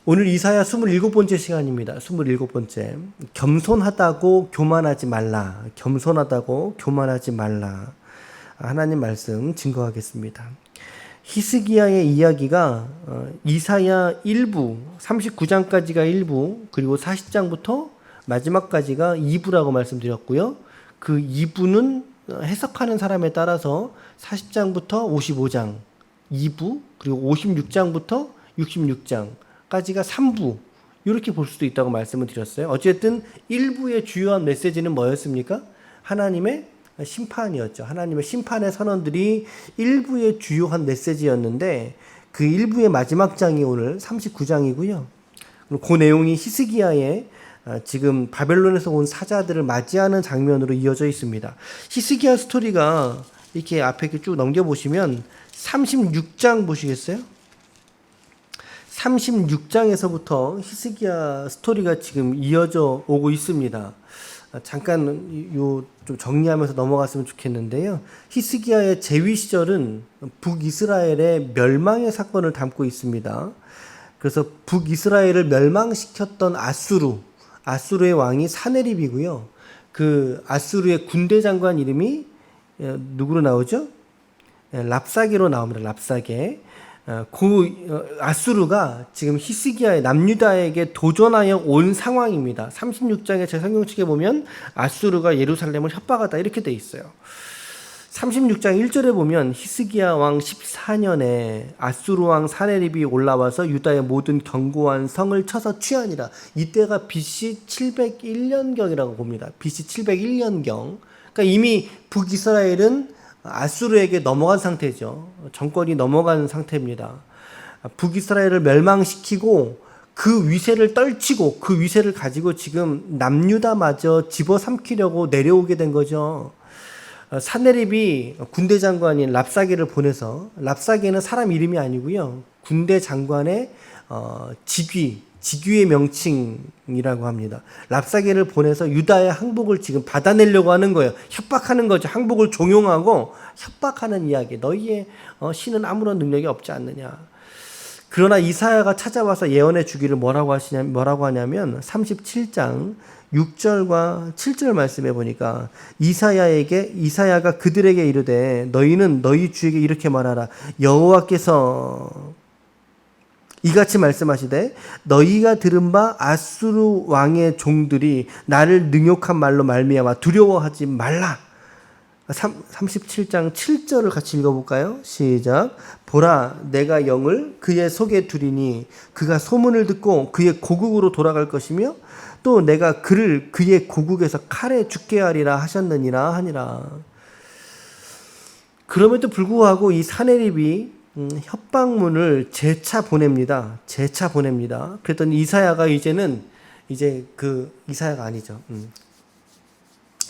오늘 이사야 27번째 시간입니다. 27번째. 겸손하다고 교만하지 말라. 겸손하다고 교만하지 말라. 하나님 말씀 증거하겠습니다. 히스기야의 이야기가 이사야 1부, 39장까지가 1부, 그리고 40장부터 마지막까지가 2부라고 말씀드렸고요. 그 2부는 해석하는 사람에 따라서 40장부터 55장 2부, 그리고 56장부터 66장까지가 3부, 이렇게 볼 수도 있다고 말씀을 드렸어요. 어쨌든 1부의 주요한 메시지는 뭐였습니까? 하나님의 심판이었죠. 하나님의 심판의 선언들이 1부의 주요한 메시지였는데, 그 1부의 마지막 장이 오늘 39장이고요. 그 내용이 히스기야의 지금 바벨론에서 온 사자들을 맞이하는 장면으로 이어져 있습니다. 히스기야 스토리가 이렇게 앞에 쭉 넘겨보시면 36장 보시겠어요? 36장에서부터 히스기야 스토리가 지금 이어져 오고 있습니다. 잠깐 좀 정리하면서 넘어갔으면 좋겠는데요. 히스기야의 재위 시절은 북이스라엘의 멸망의 사건을 담고 있습니다. 그래서 북이스라엘을 멸망시켰던 아수르의 왕이 사네립이고요. 그 아수르의 군대 장관 이름이 누구로 나오죠? 랍사게로 나옵니다. 랍사게. 아수르가 지금 히스기야의 남유다에게 도전하여 온 상황입니다. 36장에 제 성경책에 보면 아수르가 예루살렘을 협박하다 이렇게 돼 있어요. 36장 1절에 보면 히스기야 왕 14년에 아수르 왕 사네립이 올라와서 유다의 모든 견고한 성을 쳐서 취하니라. 이때가 BC 701년경이라고 봅니다. BC 701년경. 그러니까 이미 북이스라엘은 아수르에게 넘어간 상태죠. 정권이 넘어간 상태입니다. 북이스라엘을 멸망시키고 그 위세를 떨치고 그 위세를 가지고 지금 남유다마저 집어삼키려고 내려오게 된 거죠. 사네립이 군대 장관인 랍사게를 보내서, 랍사게는 사람 이름이 아니고요, 군대 장관의 직위의 명칭이라고 합니다. 랍사게를 보내서 유다의 항복을 지금 받아내려고 하는 거예요. 협박하는 거죠. 항복을 종용하고 협박하는 이야기. 너희의 신은 아무런 능력이 없지 않느냐. 그러나 이사야가 찾아와서 예언해 주기를 뭐라고 하냐면 37장 6절과 7절 말씀해 보니까 이사야가 그들에게 이르되 너희는 너희 주에게 이렇게 말하라. 여호와께서 이같이 말씀하시되 너희가 들은 바 아수르 왕의 종들이 나를 능욕한 말로 말미암아 두려워하지 말라. 37장 7절을 같이 읽어볼까요? 시작. 보라, 내가 영을 그의 속에 두리니 그가 소문을 듣고 그의 고국으로 돌아갈 것이며 또 내가 그를 그의 고국에서 칼에 죽게 하리라 하셨느니라 하니라. 그럼에도 불구하고 이 사네립이 협박문을 재차 보냅니다. 그랬더니 이사야가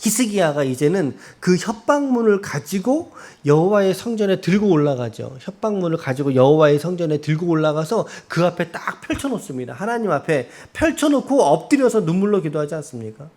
히스기야가 이제는 그 협박문을 가지고 여호와의 성전에 들고 올라가죠. 협박문을 가지고 여호와의 성전에 들고 올라가서 그 앞에 딱 펼쳐놓습니다. 하나님 앞에 펼쳐놓고 엎드려서 눈물로 기도하지 않습니까?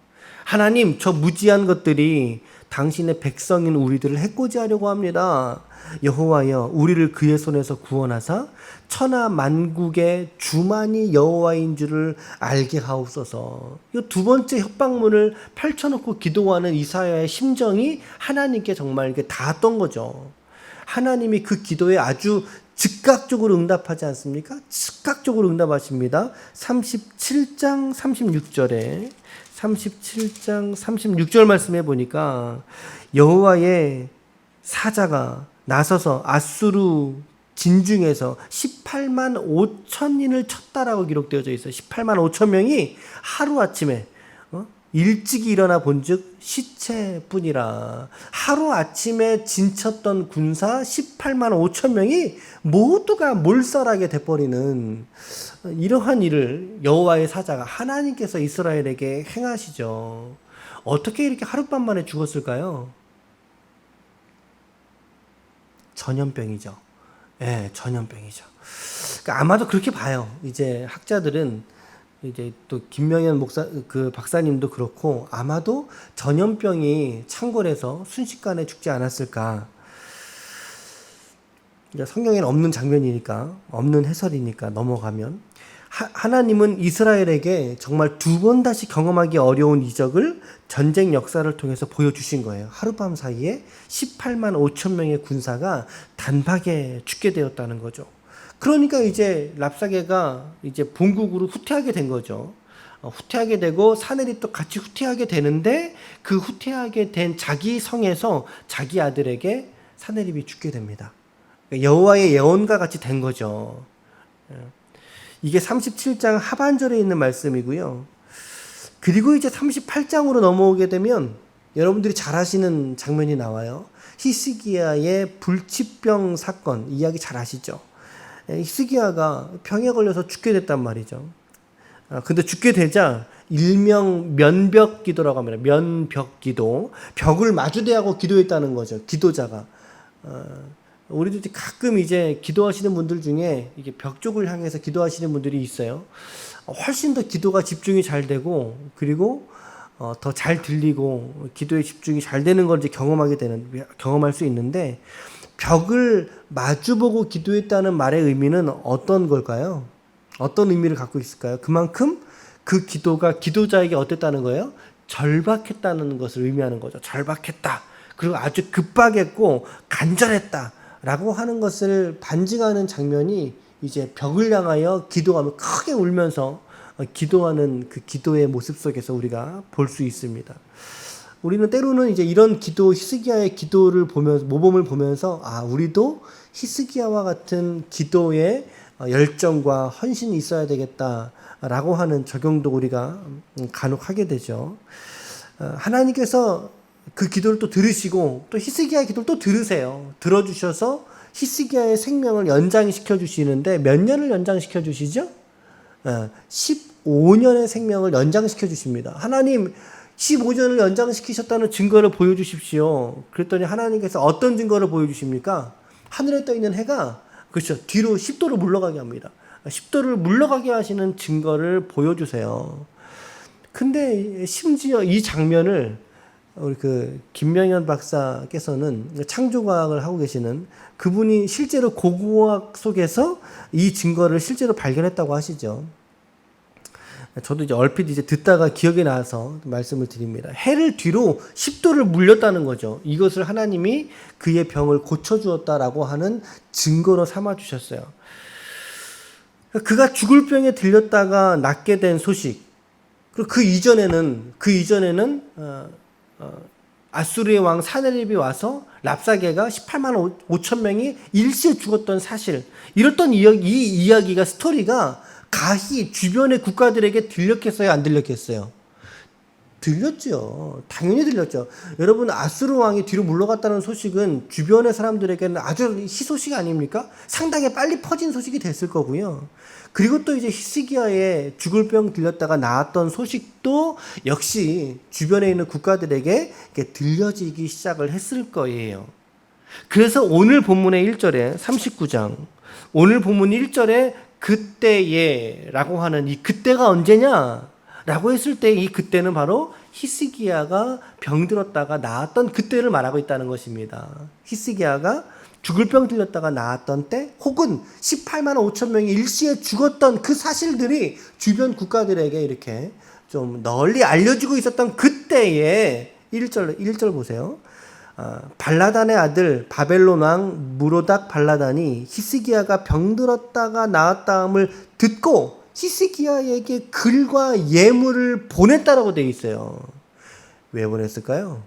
하나님, 저 무지한 것들이 당신의 백성인 우리들을 해코지하려고 합니다. 여호와여, 우리를 그의 손에서 구원하사 천하 만국의 주만이 여호와인 줄을 알게 하옵소서. 이 두 번째 협박문을 펼쳐놓고 기도하는 이사야의 심정이 하나님께 정말 이게 닿았던 거죠. 하나님이 그 기도에 아주 즉각적으로 응답하지 않습니까? 즉각적으로 응답하십니다. 37장 36절 말씀해 보니까 여호와의 사자가 나서서 아수르 진중에서 18만 5천인을 쳤다라고 기록되어져 있어요. 18만 5천 명이 하루아침에 일찍이 일어나 본즉 시체뿐이라. 하루아침에 진쳤던 군사 18만 5천 명이 모두가 몰살하게 돼버리는 이러한 일을 여호와의 사자가, 하나님께서 이스라엘에게 행하시죠. 어떻게 이렇게 하룻밤 만에 죽었을까요? 전염병이죠. 전염병이죠. 그러니까 아마도 그렇게 봐요. 이제 학자들은, 이제 또 김명현 박사님도 그렇고, 아마도 전염병이 창궐해서 순식간에 죽지 않았을까. 성경에는 없는 장면이니까, 없는 해설이니까 넘어가면, 하나님은 이스라엘에게 정말 두 번 다시 경험하기 어려운 이적을 전쟁 역사를 통해서 보여주신 거예요. 하룻밤 사이에 18만 5천 명의 군사가 단박에 죽게 되었다는 거죠. 그러니까 이제 랍사게가 이제 본국으로 후퇴하게 된 거죠. 후퇴하게 되고 사내립도 같이 후퇴하게 되는데 그 후퇴하게 된 자기 성에서 자기 아들에게 사내립이 죽게 됩니다. 여호와의 예언과 같이 된 거죠. 이게 37장 하반절에 있는 말씀이고요. 그리고 이제 38장으로 넘어오게 되면 여러분들이 잘 아시는 장면이 나와요. 히스기야의 불치병 사건 이야기 잘 아시죠? 히스기야가 병에 걸려서 죽게 됐단 말이죠. 근데 죽게 되자 일명 면벽 기도라고 합니다. 면벽 기도. 벽을 마주대하고 기도했다는 거죠. 기도자가. 우리도 가끔 이제 기도하시는 분들 중에 이게 벽 쪽을 향해서 기도하시는 분들이 있어요. 훨씬 더 기도가 집중이 잘 되고, 그리고 더 잘 들리고, 기도에 집중이 잘 되는 걸 이제 경험할 수 있는데, 벽을 마주보고 기도했다는 말의 의미는 어떤 걸까요? 어떤 의미를 갖고 있을까요? 그만큼 그 기도가 기도자에게 어땠다는 거예요? 절박했다는 것을 의미하는 거죠. 절박했다. 그리고 아주 급박했고 간절했다. 라고 하는 것을 반증하는 장면이 이제 벽을 향하여 기도하며 크게 울면서 기도하는 그 기도의 모습 속에서 우리가 볼 수 있습니다. 우리는 때로는 이제 이런 기도, 히스기야의 기도를 보면서, 모범을 보면서, 우리도 히스기야와 같은 기도의 열정과 헌신이 있어야 되겠다라고 하는 적용도 우리가 간혹 하게 되죠. 하나님께서 그 기도를 또 들으시고 또 히스기야의 기도를 또 들으세요. 들어주셔서 히스기야의 생명을 연장시켜 주시는데 몇 년을 연장시켜 주시죠? 15년의 생명을 연장시켜 주십니다. 하나님 15년을 연장시키셨다는 증거를 보여주십시오. 그랬더니 하나님께서 어떤 증거를 보여주십니까? 하늘에 떠 있는 해가 그렇죠. 뒤로 10도로 물러가게 합니다. 10도를 물러가게 하시는 증거를 보여주세요. 근데 심지어 이 장면을 우리 그 김명현 박사께서는 창조과학을 하고 계시는 그분이 실제로 고고학 속에서 이 증거를 실제로 발견했다고 하시죠. 저도 이제 얼핏 이제 듣다가 기억이 나서 말씀을 드립니다. 해를 뒤로 10도를 물렸다는 거죠. 이것을 하나님이 그의 병을 고쳐주었다라고 하는 증거로 삼아 주셨어요. 그가 죽을 병에 들렸다가 낫게 된 소식. 그리고 그 이전에는 아수르의 왕 사네립이 와서 랍사게가 18만 5천 명이 일시에 죽었던 사실. 이랬던 이 이야기가 스토리가 가히 주변의 국가들에게 들렸겠어요? 안 들렸겠어요? 들렸죠. 당연히 들렸죠. 여러분, 아수르 왕이 뒤로 물러갔다는 소식은 주변의 사람들에게는 아주 희소식 아닙니까? 상당히 빨리 퍼진 소식이 됐을 거고요. 그리고 또 이제 히스기야의 죽을 병 들렸다가 나았던 소식도 역시 주변에 있는 국가들에게 들려지기 시작을 했을 거예요. 그래서 오늘 본문의 1절에 39장 오늘 본문 1절에 그때에 라고 하는 이 그때가 언제냐 라고 했을 때 이 그때는 바로 히스기야가 병들었다가 나았던 그때를 말하고 있다는 것입니다. 히스기야가 죽을 병 들렸다가 나았던 때 혹은 18만 5천 명이 일시에 죽었던 그 사실들이 주변 국가들에게 이렇게 좀 널리 알려지고 있었던 그때에 1절 보세요. 발라단의 아들 바벨론 왕 무로닥 발라단이 히스기야가 병들었다가 나았다함을 듣고 히스기야에게 글과 예물을 보냈다라고 되어 있어요. 왜 보냈을까요?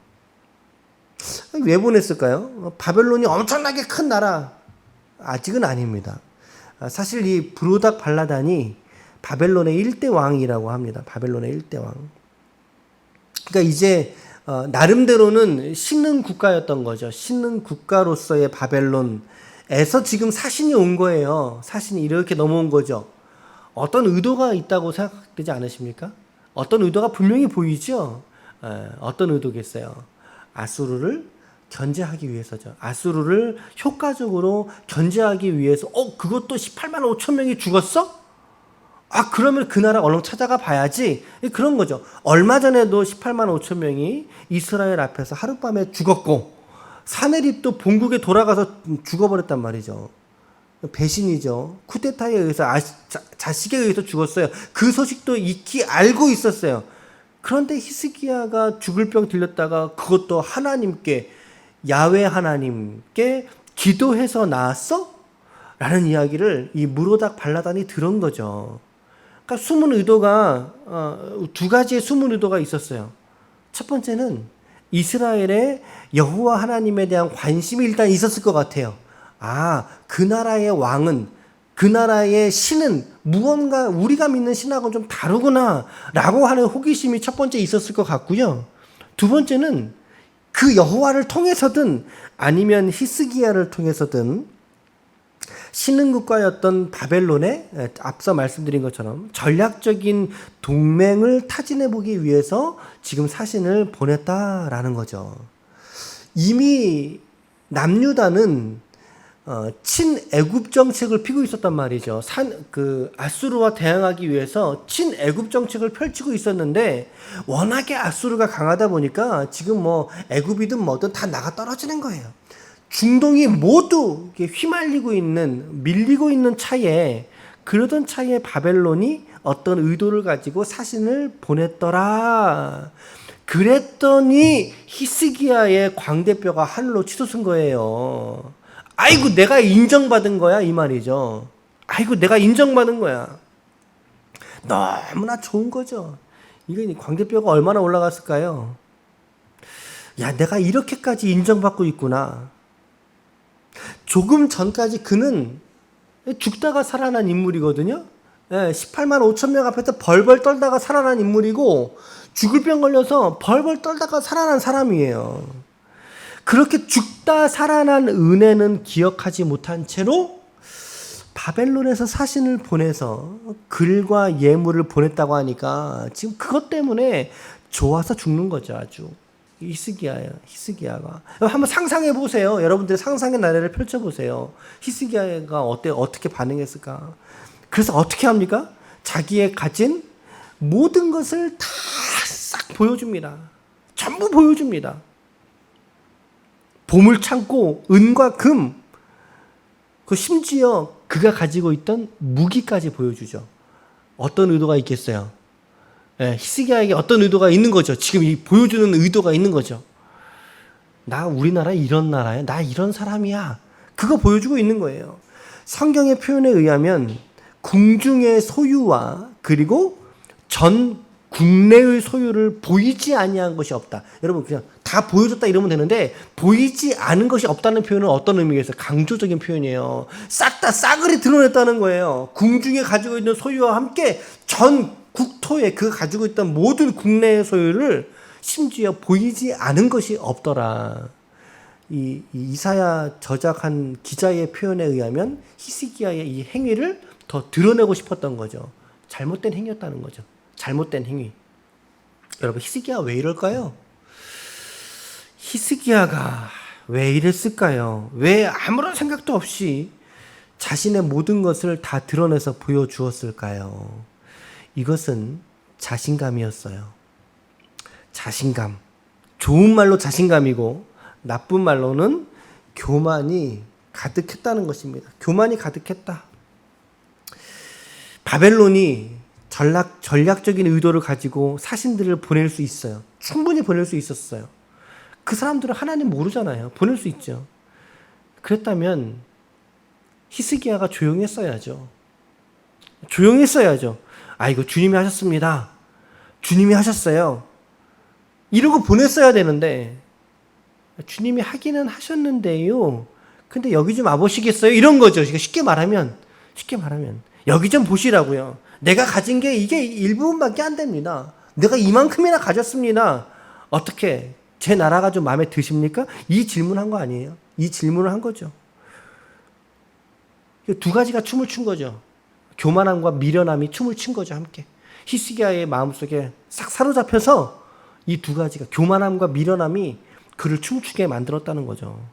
왜 보냈을까요? 바벨론이 엄청나게 큰 나라 아직은 아닙니다. 사실 이 무로닥 발라단이 바벨론의 일대 왕이라고 합니다. 바벨론의 일대 왕. 그러니까 이제 나름대로는 신흥 국가였던 거죠. 신흥 국가로서의 바벨론에서 지금 사신이 온 거예요. 사신이 이렇게 넘어온 거죠. 어떤 의도가 있다고 생각되지 않으십니까? 어떤 의도가 분명히 보이죠? 어떤 의도겠어요? 아수르를 견제하기 위해서죠. 아수르를 효과적으로 견제하기 위해서 그것도 18만 5천 명이 죽었어? 그러면 그 나라 얼른 찾아가 봐야지. 그런 거죠. 얼마 전에도 18만 5천 명이 이스라엘 앞에서 하룻밤에 죽었고 사네립도 본국에 돌아가서 죽어버렸단 말이죠. 배신이죠. 쿠데타에 의해서 자식에 의해서 죽었어요. 그 소식도 익히 알고 있었어요. 그런데 히스기야가 죽을 병 들렸다가 그것도 하나님께, 야훼 하나님께 기도해서 나았어? 라는 이야기를 이 무로닥 발라단이 들은 거죠. 그러니까 숨은 의도가 두 가지의 숨은 의도가 있었어요. 첫 번째는 이스라엘의 여호와 하나님에 대한 관심이 일단 있었을 것 같아요. 그 나라의 왕은, 그 나라의 신은 무언가 우리가 믿는 신하고는 좀 다르구나 라고 하는 호기심이 첫 번째 있었을 것 같고요. 두 번째는 그 여호와를 통해서든 아니면 히스기야를 통해서든 신흥국가였던 바벨론에 앞서 말씀드린 것처럼 전략적인 동맹을 타진해보기 위해서 지금 사신을 보냈다라는 거죠. 이미 남유다는 친애굽 정책을 피고 있었단 말이죠. 아수르와 대항하기 위해서 친애굽 정책을 펼치고 있었는데 워낙에 아수르가 강하다 보니까 지금 애굽이든 뭐든 다 나가 떨어지는 거예요. 중동이 모두 휘말리고 있는, 밀리고 있는 차에, 그러던 차에 바벨론이 어떤 의도를 가지고 사신을 보냈더라. 그랬더니 히스기야의 광대뼈가 하늘로 치솟은 거예요. 아이고 내가 인정받은 거야 이 말이죠. 아이고 내가 인정받은 거야. 너무나 좋은 거죠. 이게 광대뼈가 얼마나 올라갔을까요? 야, 내가 이렇게까지 인정받고 있구나. 조금 전까지 그는 죽다가 살아난 인물이거든요. 18만 5천 명 앞에서 벌벌 떨다가 살아난 인물이고 죽을 병 걸려서 벌벌 떨다가 살아난 사람이에요. 그렇게 죽다 살아난 은혜는 기억하지 못한 채로 바벨론에서 사신을 보내서 글과 예물을 보냈다고 하니까 지금 그것 때문에 좋아서 죽는 거죠. 아주 히스기야가 한번 상상해 보세요. 여러분들 상상의 나래를 펼쳐 보세요. 히스기야가 어떻게 반응했을까? 그래서 어떻게 합니까? 자기의 가진 모든 것을 다 싹 보여줍니다. 전부 보여줍니다. 보물 창고, 은과 금, 심지어 그가 가지고 있던 무기까지 보여주죠. 어떤 의도가 있겠어요? 히스기야에게 어떤 의도가 있는 거죠. 지금 이 보여주는 의도가 있는 거죠. 나 우리나라 이런 나라야. 나 이런 사람이야. 그거 보여주고 있는 거예요. 성경의 표현에 의하면 궁중의 소유와 그리고 전 국내의 소유를 보이지 아니한 것이 없다. 여러분 그냥 다 보여줬다 이러면 되는데 보이지 않은 것이 없다는 표현은 어떤 의미겠어요? 강조적인 표현이에요. 싹 다 싸그리 드러냈다는 거예요. 궁중에 가지고 있는 소유와 함께 전 국토에 그 가지고 있던 모든 국내의 소유를 심지어 보이지 않은 것이 없더라. 이사야 저작한 기자의 표현에 의하면 히스기야의 이 행위를 더 드러내고 싶었던 거죠. 잘못된 행위였다는 거죠. 잘못된 행위. 여러분 히스기야 왜 이럴까요? 히스기야가 왜 이랬을까요? 왜 아무런 생각도 없이 자신의 모든 것을 다 드러내서 보여주었을까요? 이것은 자신감이었어요. 자신감. 좋은 말로 자신감이고 나쁜 말로는 교만이 가득했다는 것입니다. 교만이 가득했다. 바벨론이 전략적인 의도를 가지고 사신들을 보낼 수 있어요. 충분히 보낼 수 있었어요. 그 사람들은 하나님 모르잖아요. 보낼 수 있죠. 그랬다면 히스기야가 조용했어야죠. 조용했어야죠. 이거 주님이 하셨습니다. 주님이 하셨어요. 이러고 보냈어야 되는데 주님이 하기는 하셨는데요. 근데 여기 좀 와보시겠어요? 이런 거죠. 쉽게 말하면 여기 좀 보시라고요. 내가 가진 게 이게 일부분밖에 안 됩니다. 내가 이만큼이나 가졌습니다. 어떻게 제 나라가 좀 마음에 드십니까? 이 질문한 거 아니에요? 이 질문을 한 거죠. 두 가지가 춤을 춘 거죠. 교만함과 미련함이 춤을 춘 거죠. 함께. 히스기야의 마음속에 싹 사로잡혀서 이 두 가지가 교만함과 미련함이 그를 춤추게 만들었다는 거죠.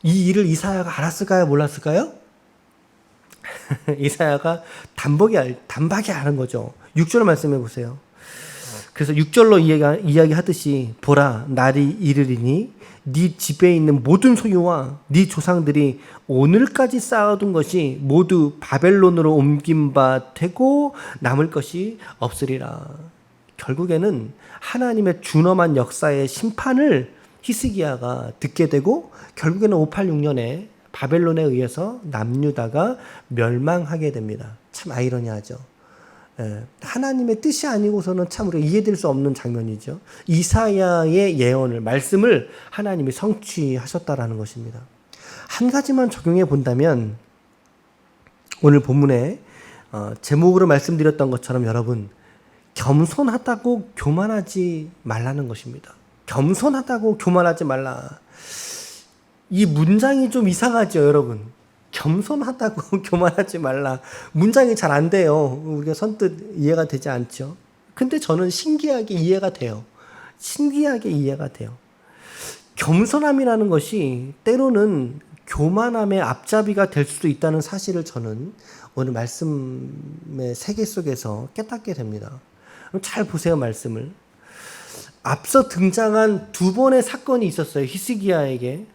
이 일을 이사야가 알았을까요? 몰랐을까요? 이사야가 단박에 아는 거죠. 6절 말씀해 보세요. 그래서 6절로 이야기하듯이 보라 날이 이르리니 네 집에 있는 모든 소유와 네 조상들이 오늘까지 쌓아둔 것이 모두 바벨론으로 옮긴 바 되고 남을 것이 없으리라. 결국에는 하나님의 준엄한 역사의 심판을 히스기야가 듣게 되고 결국에는 586년에 바벨론에 의해서 남유다가 멸망하게 됩니다. 참 아이러니하죠. 하나님의 뜻이 아니고서는 참 우리가 이해될 수 없는 장면이죠. 이사야의 예언을, 말씀을 하나님이 성취하셨다라는 것입니다. 한 가지만 적용해 본다면 오늘 본문에 제목으로 말씀드렸던 것처럼 여러분, 겸손하다고 교만하지 말라는 것입니다. 겸손하다고 교만하지 말라. 이 문장이 좀 이상하죠, 여러분. 겸손하다고 교만하지 말라. 문장이 잘 안 돼요. 우리가 선뜻 이해가 되지 않죠. 근데 저는 신기하게 이해가 돼요. 신기하게 이해가 돼요. 겸손함이라는 것이 때로는 교만함의 앞잡이가 될 수도 있다는 사실을 저는 오늘 말씀의 세계 속에서 깨닫게 됩니다. 잘 보세요, 말씀을. 앞서 등장한 두 번의 사건이 있었어요, 히스기야에게.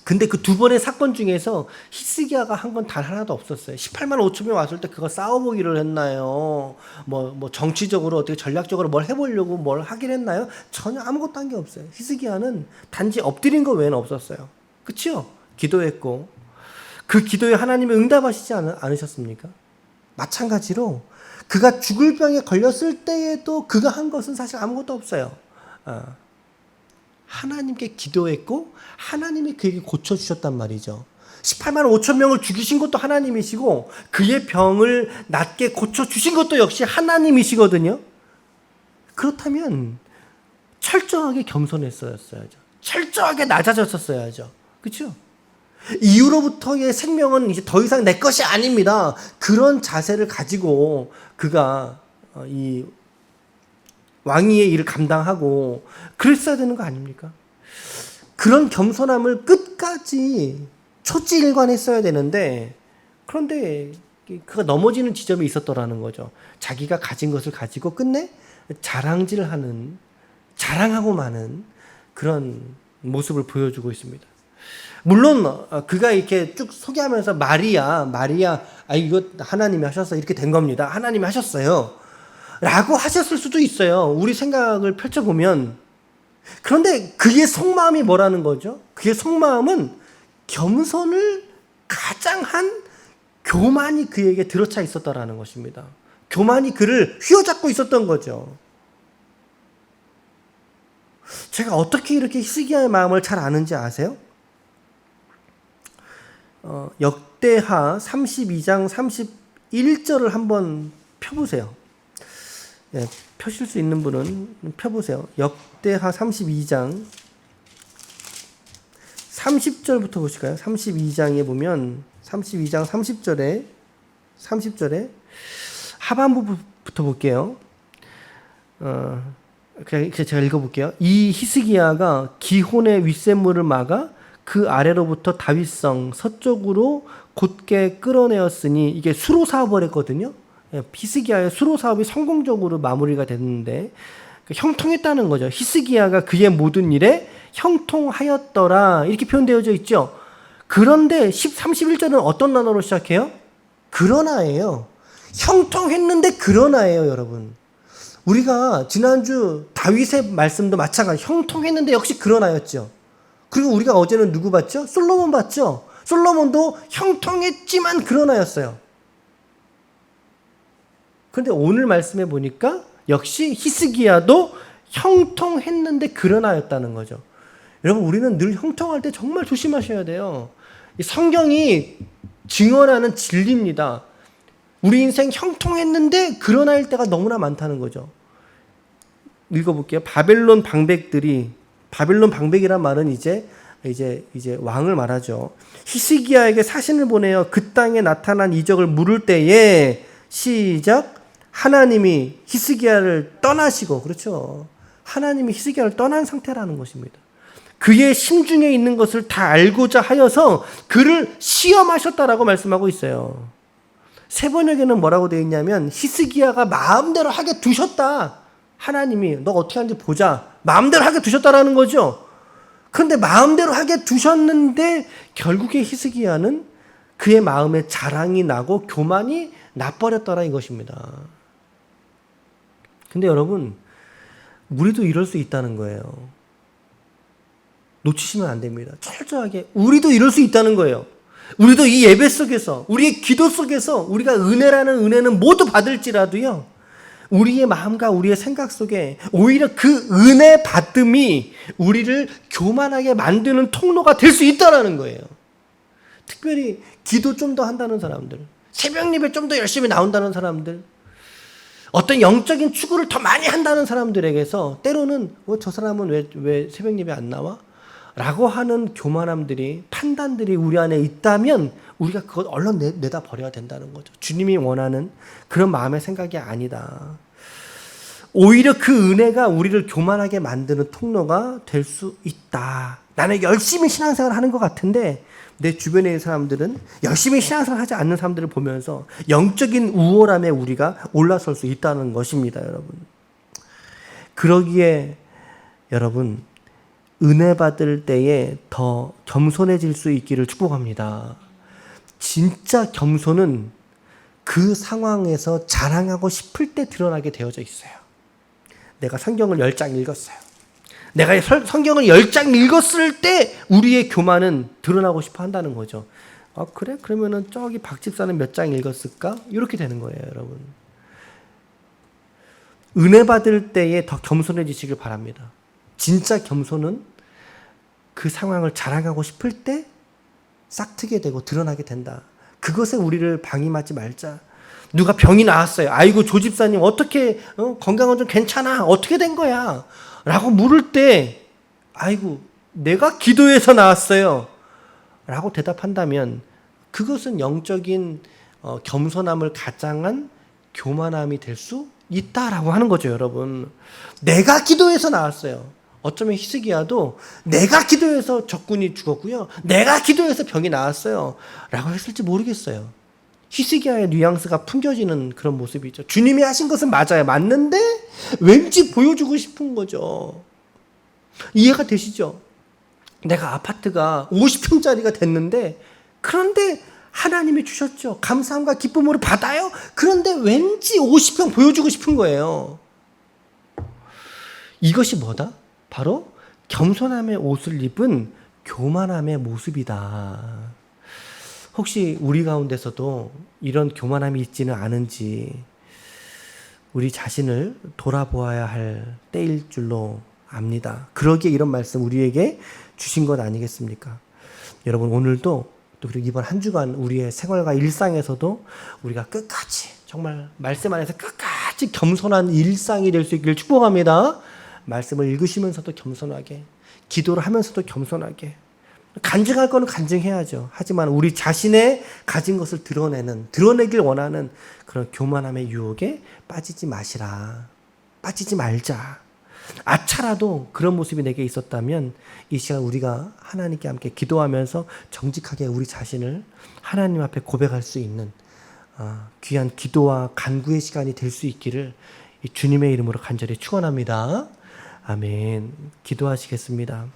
근데 그 두 번의 사건 중에서 히스기야가 한 건 단 하나도 없었어요. 18만 5천명 왔을 때 그거 싸워보기를 했나요? 뭐 정치적으로 어떻게 전략적으로 뭘 해보려고 뭘 하긴 했나요? 전혀 아무것도 한 게 없어요. 히스기야는 단지 엎드린 거 외에는 없었어요. 그치요? 기도했고 그 기도에 하나님이 응답하시지 않으셨습니까? 마찬가지로 그가 죽을 병에 걸렸을 때에도 그가 한 것은 사실 아무것도 없어요. 하나님께 기도했고 하나님이 그에게 고쳐주셨단 말이죠. 18만 5천 명을 죽이신 것도 하나님이시고 그의 병을 낫게 고쳐주신 것도 역시 하나님이시거든요. 그렇다면 철저하게 겸손했어야죠. 철저하게 낮아졌었어야죠. 그렇죠? 이후로부터의 생명은 이제 더 이상 내 것이 아닙니다. 그런 자세를 가지고 그가 이 왕위의 일을 감당하고 그랬어야 되는 거 아닙니까? 그런 겸손함을 끝까지 초지일관했어야 되는데 그런데 그가 넘어지는 지점이 있었더라는 거죠. 자기가 가진 것을 가지고 끝내 자랑질하는, 자랑하고 마는 그런 모습을 보여주고 있습니다. 물론 그가 이렇게 쭉 소개하면서 마리아 이거 하나님이 하셔서 이렇게 된 겁니다. 하나님이 하셨어요 라고 하셨을 수도 있어요. 우리 생각을 펼쳐보면. 그런데 그의 속마음이 뭐라는 거죠? 그의 속마음은 겸손을 가장 한 교만이 그에게 들어차 있었다라는 것입니다. 교만이 그를 휘어잡고 있었던 거죠. 제가 어떻게 이렇게 히스기야의 마음을 잘 아는지 아세요? 역대하 32장 31절을 한번 펴보세요. 예, 펴실 수 있는 분은 펴보세요. 역대하 32장 30절부터 보실까요? 32장에 보면 32장 30절에 하반부부터 볼게요. 제가 읽어볼게요. 이 히스기야가 기혼의 윗샘물을 막아 그 아래로부터 다윗성 서쪽으로 곧게 끌어내었으니 이게 수로 사업을 했거든요. 히스기야의 수로 사업이 성공적으로 마무리가 됐는데 형통했다는 거죠. 히스기야가 그의 모든 일에 형통하였더라 이렇게 표현되어져 있죠. 그런데 31절은 어떤 단어로 시작해요? 그러나예요. 형통했는데 그러나예요, 여러분. 우리가 지난주 다윗의 말씀도 마찬가지. 형통했는데 역시 그러나였죠. 그리고 우리가 어제는 누구 봤죠? 솔로몬 봤죠. 솔로몬도 형통했지만 그러나였어요. 그런데 오늘 말씀해 보니까 역시 히스기야도 형통했는데 그러나였다는 거죠. 여러분, 우리는 늘 형통할 때 정말 조심하셔야 돼요. 이 성경이 증언하는 진리입니다. 우리 인생 형통했는데 그러나일 때가 너무나 많다는 거죠. 읽어볼게요. 바벨론 방백이란 말은 이제 왕을 말하죠. 히스기야에게 사신을 보내어 그 땅에 나타난 이적을 물을 때에 시작. 하나님이 히스기야를 떠나시고, 그렇죠. 하나님이 히스기야를 떠난 상태라는 것입니다. 그의 심중에 있는 것을 다 알고자 하여서 그를 시험하셨다라고 말씀하고 있어요. 세번역에는 뭐라고 되어 있냐면 히스기야가 마음대로 하게 두셨다. 하나님이 너 어떻게 하는지 보자. 마음대로 하게 두셨다라는 거죠. 그런데 마음대로 하게 두셨는데 결국에 히스기야는 그의 마음에 자랑이 나고 교만이 나버렸더라 이것입니다. 근데 여러분, 우리도 이럴 수 있다는 거예요. 놓치시면 안 됩니다. 철저하게 우리도 이럴 수 있다는 거예요. 우리도 이 예배 속에서, 우리의 기도 속에서 우리가 은혜라는 은혜는 모두 받을지라도요, 우리의 마음과 우리의 생각 속에 오히려 그 은혜 받음이 우리를 교만하게 만드는 통로가 될 수 있다는 거예요. 특별히 기도 좀 더 한다는 사람들, 새벽 예배 좀 더 열심히 나온다는 사람들, 어떤 영적인 추구를 더 많이 한다는 사람들에게서 때로는 저 사람은 왜 새벽 예배 안 나와? 라고 하는 교만함들이, 판단들이 우리 안에 있다면 우리가 그것 얼른 내다 버려야 된다는 거죠. 주님이 원하는 그런 마음의 생각이 아니다. 오히려 그 은혜가 우리를 교만하게 만드는 통로가 될 수 있다. 나는 열심히 신앙생활을 하는 것 같은데 내 주변에 있는 사람들은 열심히 신앙생활을 하지 않는 사람들을 보면서 영적인 우월함에 우리가 올라설 수 있다는 것입니다, 여러분. 그러기에 여러분, 은혜 받을 때에 더 겸손해질 수 있기를 축복합니다. 진짜 겸손은 그 상황에서 자랑하고 싶을 때 드러나게 되어져 있어요. 내가 성경을 10장 읽었어요. 내가 성경을 10장 읽었을 때 우리의 교만은 드러나고 싶어 한다는 거죠. 그래? 그러면은 저기 박 집사는 몇 장 읽었을까? 이렇게 되는 거예요, 여러분. 은혜 받을 때에 더 겸손해지시길 바랍니다. 진짜 겸손은 그 상황을 자랑하고 싶을 때 싹트게 되고 드러나게 된다. 그것에 우리를 방임하지 말자. 누가 병이 나왔어요. 아이고 조 집사님 어떻게 건강은 좀 괜찮아? 어떻게 된 거야? 라고 물을 때 아이고 내가 기도해서 나왔어요. 라고 대답한다면 그것은 영적인 겸손함을 가장한 교만함이 될 수 있다라고 하는 거죠, 여러분. 내가 기도해서 나왔어요. 어쩌면 히스기야도 내가 기도해서 적군이 죽었고요. 내가 기도해서 병이 나았어요. 라고 했을지 모르겠어요. 히스기야의 뉘앙스가 풍겨지는 그런 모습이죠. 주님이 하신 것은 맞아요. 맞는데 왠지 보여주고 싶은 거죠. 이해가 되시죠? 내가 아파트가 50평짜리가 됐는데 그런데 하나님이 주셨죠. 감사함과 기쁨으로 받아요. 그런데 왠지 50평 보여주고 싶은 거예요. 이것이 뭐다? 바로 겸손함의 옷을 입은 교만함의 모습이다. 혹시 우리 가운데서도 이런 교만함이 있지는 않은지 우리 자신을 돌아보아야 할 때일 줄로 압니다. 그러기에 이런 말씀 우리에게 주신 것 아니겠습니까? 여러분, 오늘도 또 그리고 이번 한 주간 우리의 생활과 일상에서도 우리가 끝까지 정말 말씀 안에서 끝까지 겸손한 일상이 될 수 있기를 축복합니다. 말씀을 읽으시면서도 겸손하게, 기도를 하면서도 겸손하게, 간증할 거는 간증해야죠. 하지만 우리 자신의 가진 것을 드러내길 원하는 그런 교만함의 유혹에 빠지지 마시라. 빠지지 말자. 아차라도 그런 모습이 내게 있었다면 이 시간 우리가 하나님께 함께 기도하면서 정직하게 우리 자신을 하나님 앞에 고백할 수 있는 귀한 기도와 간구의 시간이 될 수 있기를 주님의 이름으로 간절히 축원합니다. 아멘. 기도하시겠습니다.